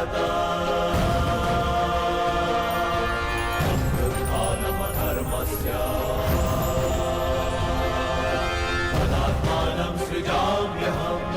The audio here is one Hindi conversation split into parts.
सदा धर्मस्य तदात्मानं सृजाम्यहम्।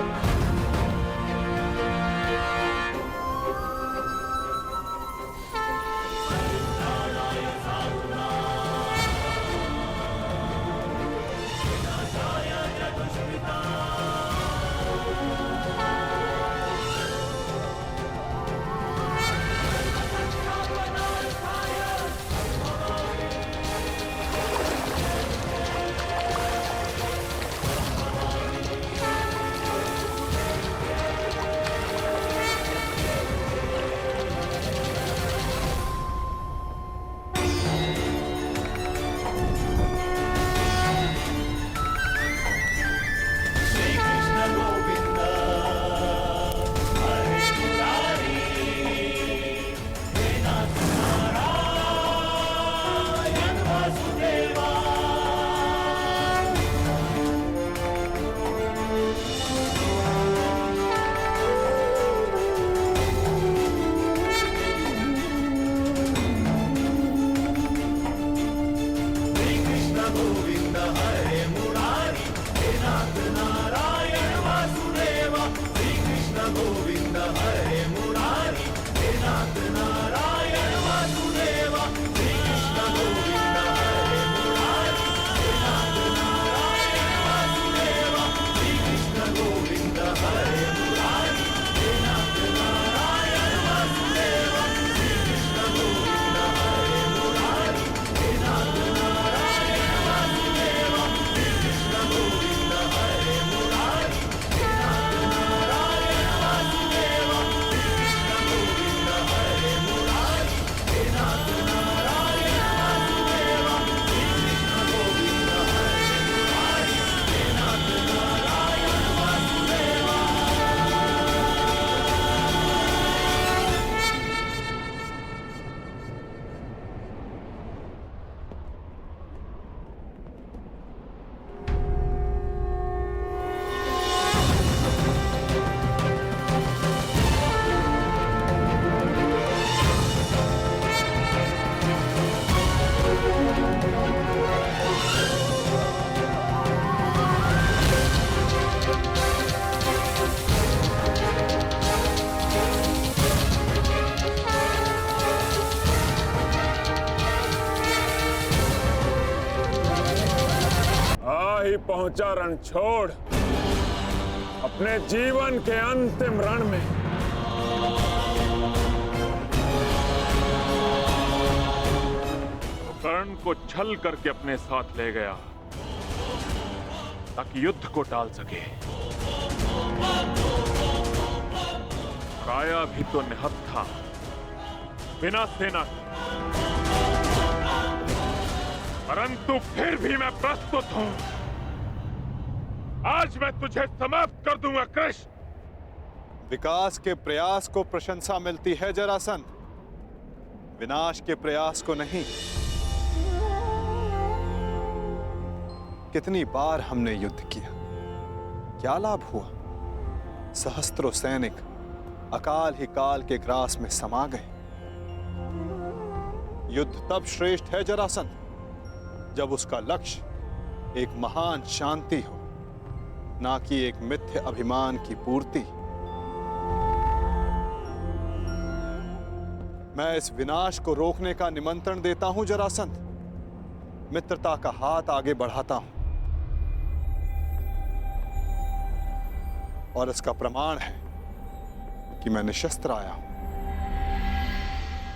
पहुंचा रणछोड़ अपने जीवन के अंतिम रण में। कर्ण को छल करके अपने साथ ले गया ताकि युद्ध को टाल सके। काया भी तो निहत था बिना सेना के, परंतु फिर भी मैं प्रस्तुत हूं। आज मैं तुझे समाप्त कर दूंगा कृष्ण। विकास के प्रयास को प्रशंसा मिलती है जरासंध, विनाश के प्रयास को नहीं। कितनी बार हमने युद्ध किया, क्या लाभ हुआ? सहस्त्रों सैनिक अकाल ही काल के ग्रास में समा गए। युद्ध तब श्रेष्ठ है जरासंध जब उसका लक्ष्य एक महान शांति हो, ना कि एक मिथ्य अभिमान की पूर्ति। मैं इस विनाश को रोकने का निमंत्रण देता हूं जरासंध, मित्रता का हाथ आगे बढ़ाता हूं, और इसका प्रमाण है कि मैं निशस्त्र आया हूं।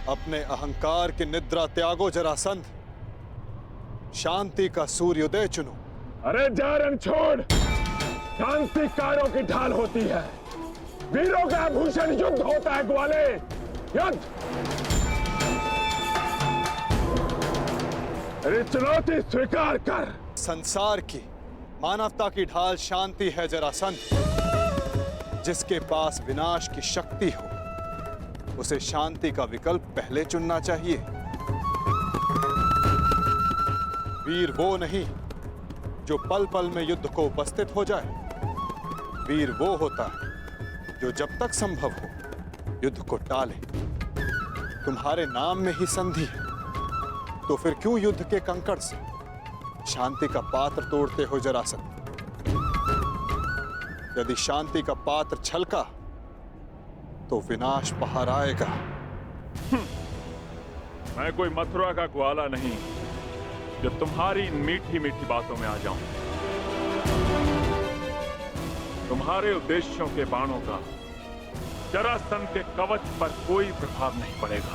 अपने अहंकार की निद्रा त्यागो जरासंध, शांति का सूर्योदय चुनो। अरे जा रणछोड़, शांति कायरों की ढाल होती है, वीरों का आभूषण युद्ध होता है ग्वाले, युद्ध। अरे चुनौती स्वीकार कर। संसार की मानवता की ढाल शांति है जरासंध। जिसके पास विनाश की शक्ति हो उसे शांति का विकल्प पहले चुनना चाहिए। वीर वो नहीं जो पल पल में युद्ध को उपस्थित हो जाए, वीर वो होता है जो जब तक संभव हो युद्ध को टाले। तुम्हारे नाम में ही संधि है, तो फिर क्यों युद्ध के कंकड़ से शांति का पात्र तोड़ते हो जरासंध? यदि शांति का पात्र छलका तो विनाश पहाड़ आएगा। मैं कोई मथुरा का ग्वाला नहीं जो तुम्हारी इन मीठी मीठी बातों में आ जाऊं। तुम्हारे उद्देश्यों के बाणों का जरासंध के कवच पर कोई प्रभाव नहीं पड़ेगा।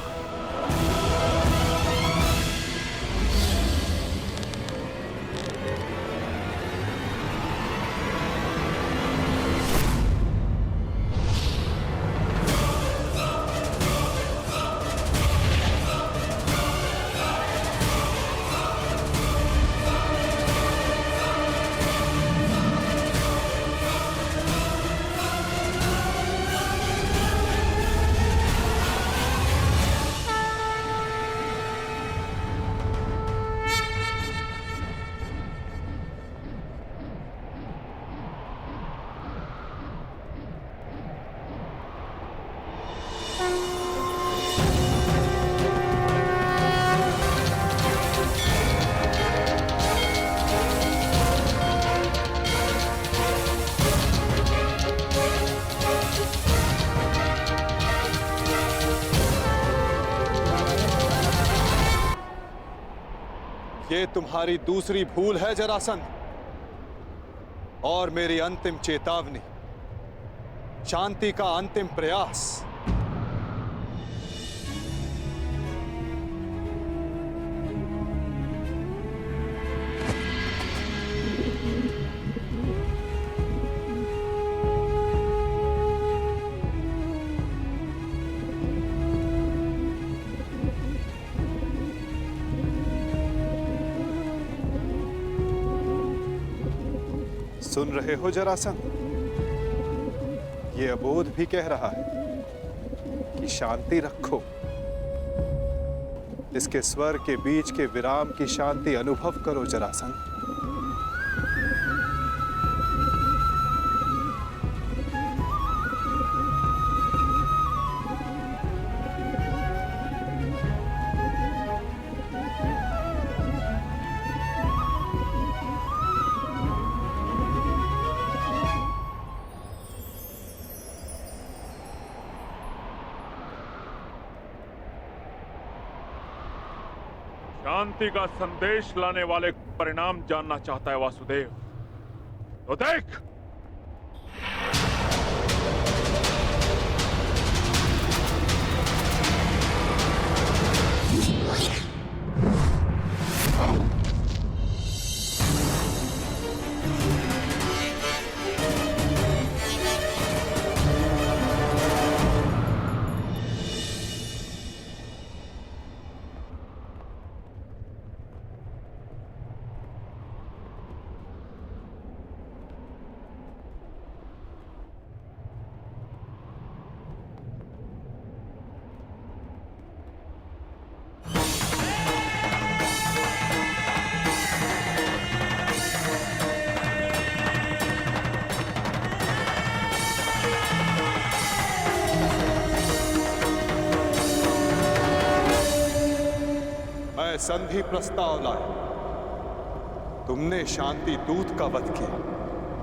ये तुम्हारी दूसरी भूल है जरासंध, और मेरी अंतिम चेतावनी, शांति का अंतिम प्रयास। सुन रहे हो जरासंध? ये अबोध भी कह रहा है कि शांति रखो। इसके स्वर के बीच के विराम की शांति अनुभव करो जरासंध। शांति का संदेश लाने वाले परिणाम जानना चाहता है वासुदेव, तो देख। संधि प्रस्ताव लाए। तुमने शांति दूत का वध किया,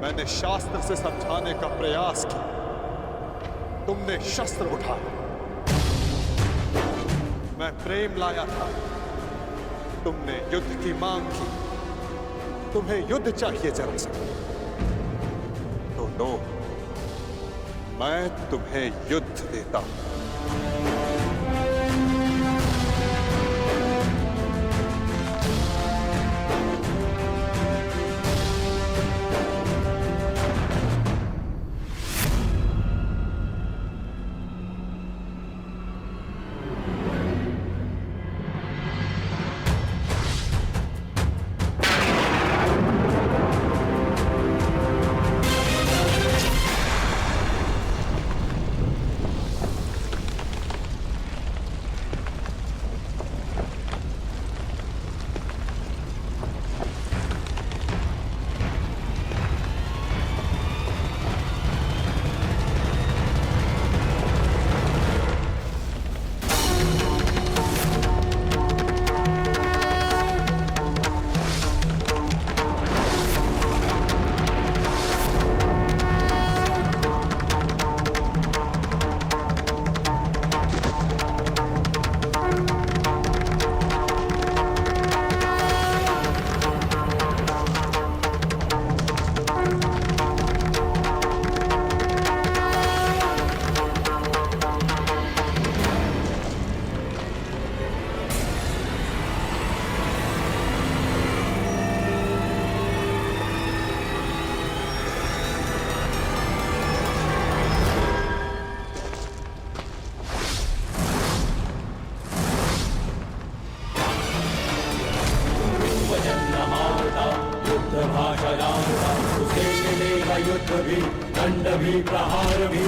मैंने शास्त्र से समझाने का प्रयास किया। तुमने शस्त्र उठाया, मैं प्रेम लाया था। तुमने युद्ध की मांग की, तुम्हें युद्ध चाहिए जरासंध, तो लो, मैं तुम्हें युद्ध देता हूं। भी प्रहार भी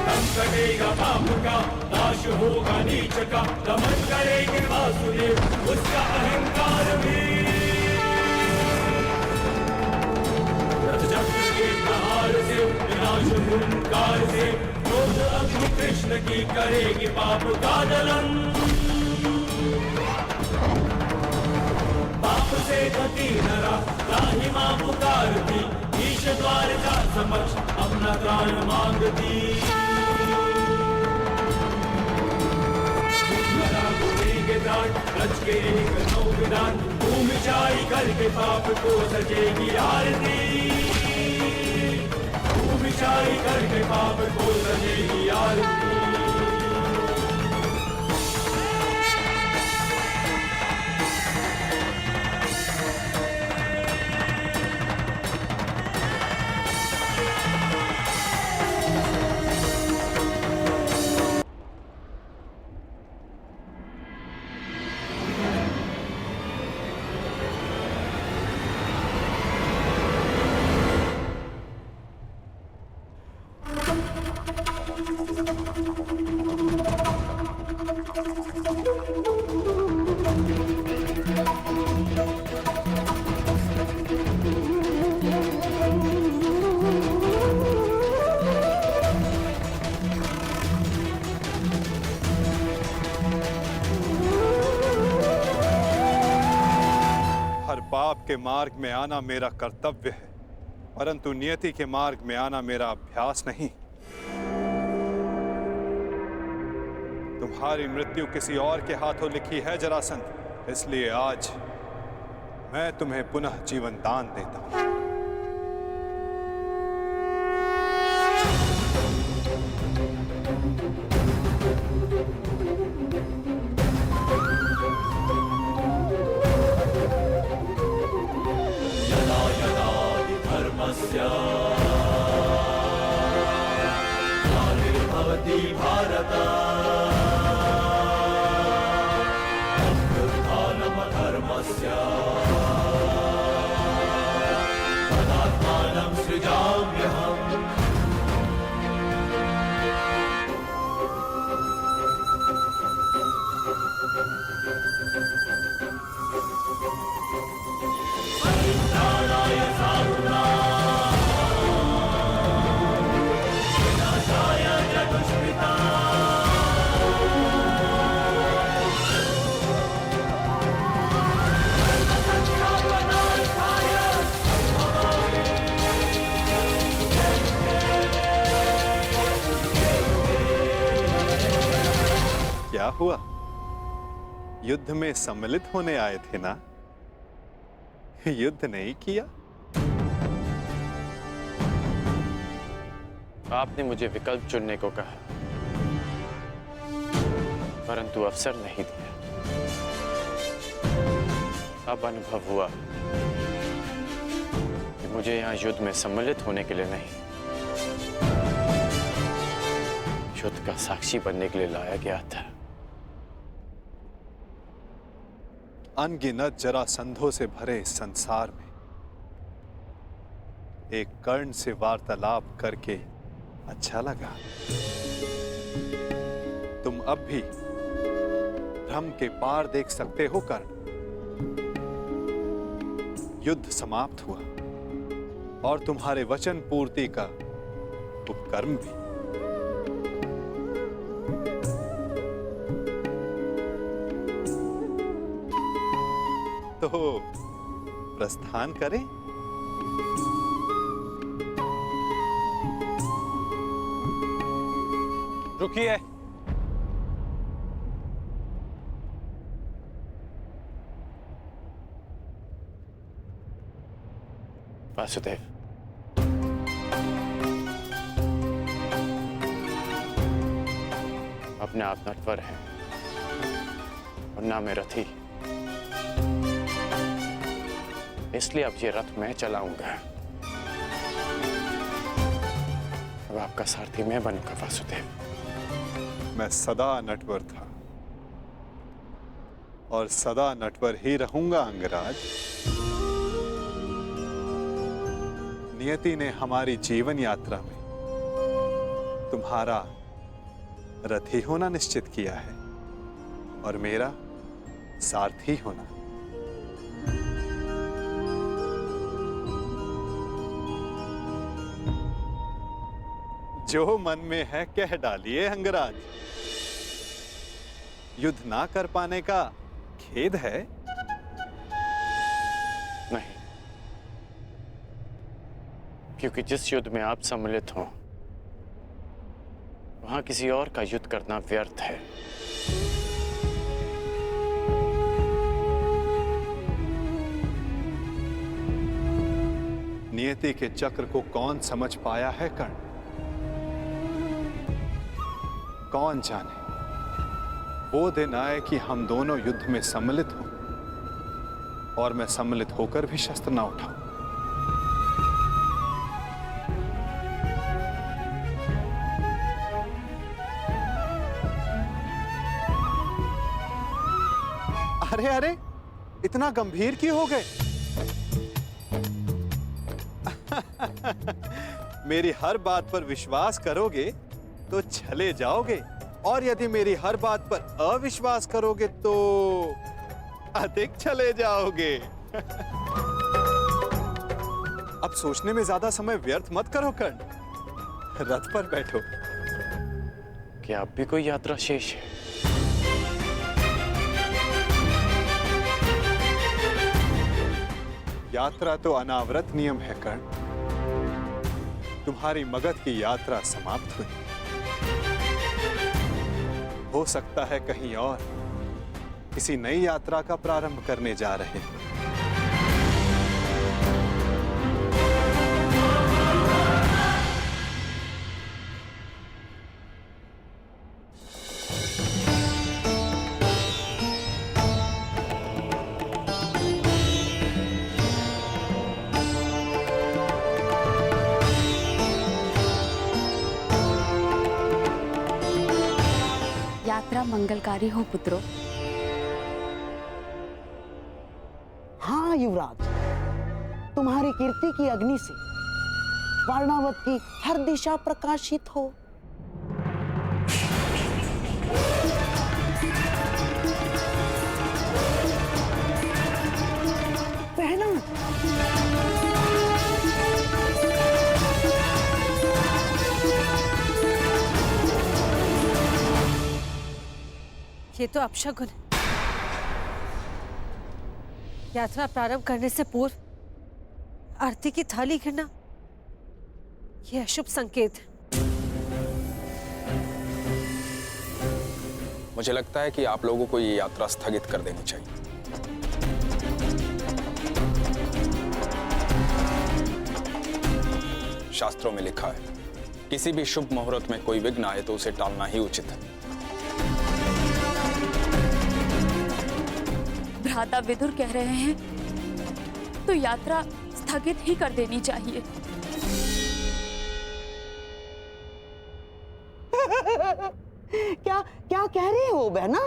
दम कटेगा पाप का, नाश होगा नीच का, दमन करेंगे वासुदेव उसका अहंकार भी। रथ चक्र के प्रहार से विनाश हुंकार से क्रोध अग्नि कृष्ण की करेगी पाप का दलन। पाप से गति नरा राही मां पुकारती, ईश द्वार का समक्ष अपना त्राण मांगती। रच के एक नौ विधान, भूमि जाई करके पाप को सजेगी आरती। भूमि जाई करके पाप को सजेगी आरती। पाप के मार्ग में आना मेरा कर्तव्य है, परंतु नियति के मार्ग में आना मेरा अभ्यास नहीं। तुम्हारी मृत्यु किसी और के हाथों लिखी है जरासंध, इसलिए आज मैं तुम्हें पुनः जीवन दान देता हूं। ग्लानिर्भवति भारत अभ्युत्थानमधर्मस्य तदात्मानं सृजाम्यहम्। परित्राणाय साधूनां विनाशाय च दुष्कृतां। क्या हुआ? युद्ध में सम्मिलित होने आए थे ना? युद्ध नहीं किया? आपने मुझे विकल्प चुनने को कहा, परंतु अवसर नहीं दिया। अब अनुभव हुआ कि मुझे यहां युद्ध में सम्मिलित होने के लिए नहीं, युद्ध का साक्षी बनने के लिए लाया गया था। अनगिनत जरासंधों से भरे इस संसार में एक कर्ण से वार्तालाप करके अच्छा लगा। तुम अब भी भ्रम के पार देख सकते हो कर्ण। युद्ध समाप्त हुआ और तुम्हारे वचन पूर्ति का उपकर्म भी। तो प्रस्थान करें? रुकिए। वासुदेव, अपने आप नटवर हैं और ना मैं रथी, इसलिए अब ये रथ मैं चलाऊंगा। अब आपका सारथी मैं बनूंगा वासुदेव। मैं सदा नटवर था और सदा नटवर ही रहूंगा अंगराज। नियति ने हमारी जीवन यात्रा में तुम्हारा रथी होना निश्चित किया है और मेरा सारथी होना। जो मन में है कह डालिए अंगराज। युद्ध ना कर पाने का खेद है? नहीं, क्योंकि जिस युद्ध में आप सम्मिलित हो वहां किसी और का युद्ध करना व्यर्थ है। नियति के चक्र को कौन समझ पाया है कर्ण? कौन जाने वो दिन आए कि हम दोनों युद्ध में सम्मिलित हों और मैं सम्मिलित होकर भी शस्त्र ना उठाऊं। अरे अरे, इतना गंभीर क्यों हो गए? मेरी हर बात पर विश्वास करोगे तो चले जाओगे, और यदि मेरी हर बात पर अविश्वास करोगे तो अधिक चले जाओगे। अब सोचने में ज्यादा समय व्यर्थ मत करो कर्ण, रथ पर बैठो। क्या अब भी कोई यात्रा शेष है? यात्रा तो अनावृत नियम है कर्ण। तुम्हारी मगध की यात्रा समाप्त हुई, हो सकता है कहीं और किसी नई यात्रा का प्रारंभ करने जा रहे हैं। यात्रा मंगलकारी हो पुत्रों। हाँ युवराज, तुम्हारी कीर्ति की अग्नि से वारणावत की हर दिशा प्रकाशित हो। पहना ये तो अपशकुन है। यात्रा प्रारंभ करने से पूर्व आरती की थाली गिरना ये अशुभ संकेत है। मुझे लगता है कि आप लोगों को ये यात्रा स्थगित कर देनी चाहिए। शास्त्रों में लिखा है, किसी भी शुभ मुहूर्त में कोई विघ्न आए तो उसे टालना ही उचित है। भ्राता विदुर कह रहे हैं तो यात्रा स्थगित ही कर देनी चाहिए। क्या क्या कह रहे हो बहना?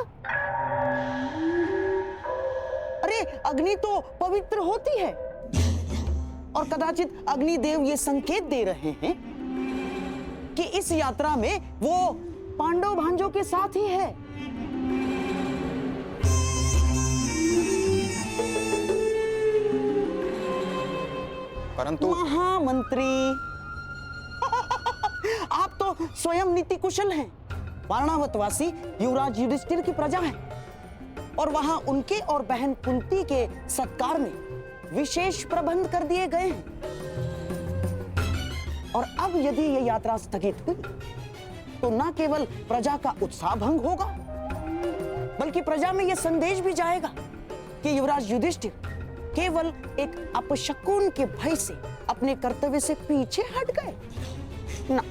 अरे अग्नि तो पवित्र होती है और कदाचित अग्निदेव ये संकेत दे रहे हैं कि इस यात्रा में वो पांडव भांजों के साथ ही है। परंतु महामंत्री आप तो स्वयं नीति कुशल हैं। वारणावतवासी युवराज युधिष्ठिर की प्रजा है और वहां उनके और बहन कुंती के सत्कार में विशेष प्रबंध कर दिए गए हैं। और अब यदि ये यात्रा स्थगित हुई तो न केवल प्रजा का उत्साह भंग होगा बल्कि प्रजा में यह संदेश भी जाएगा कि युवराज युधिष्ठिर केवल एक अपशकुन के भय से अपने कर्तव्य से पीछे हट गए ना।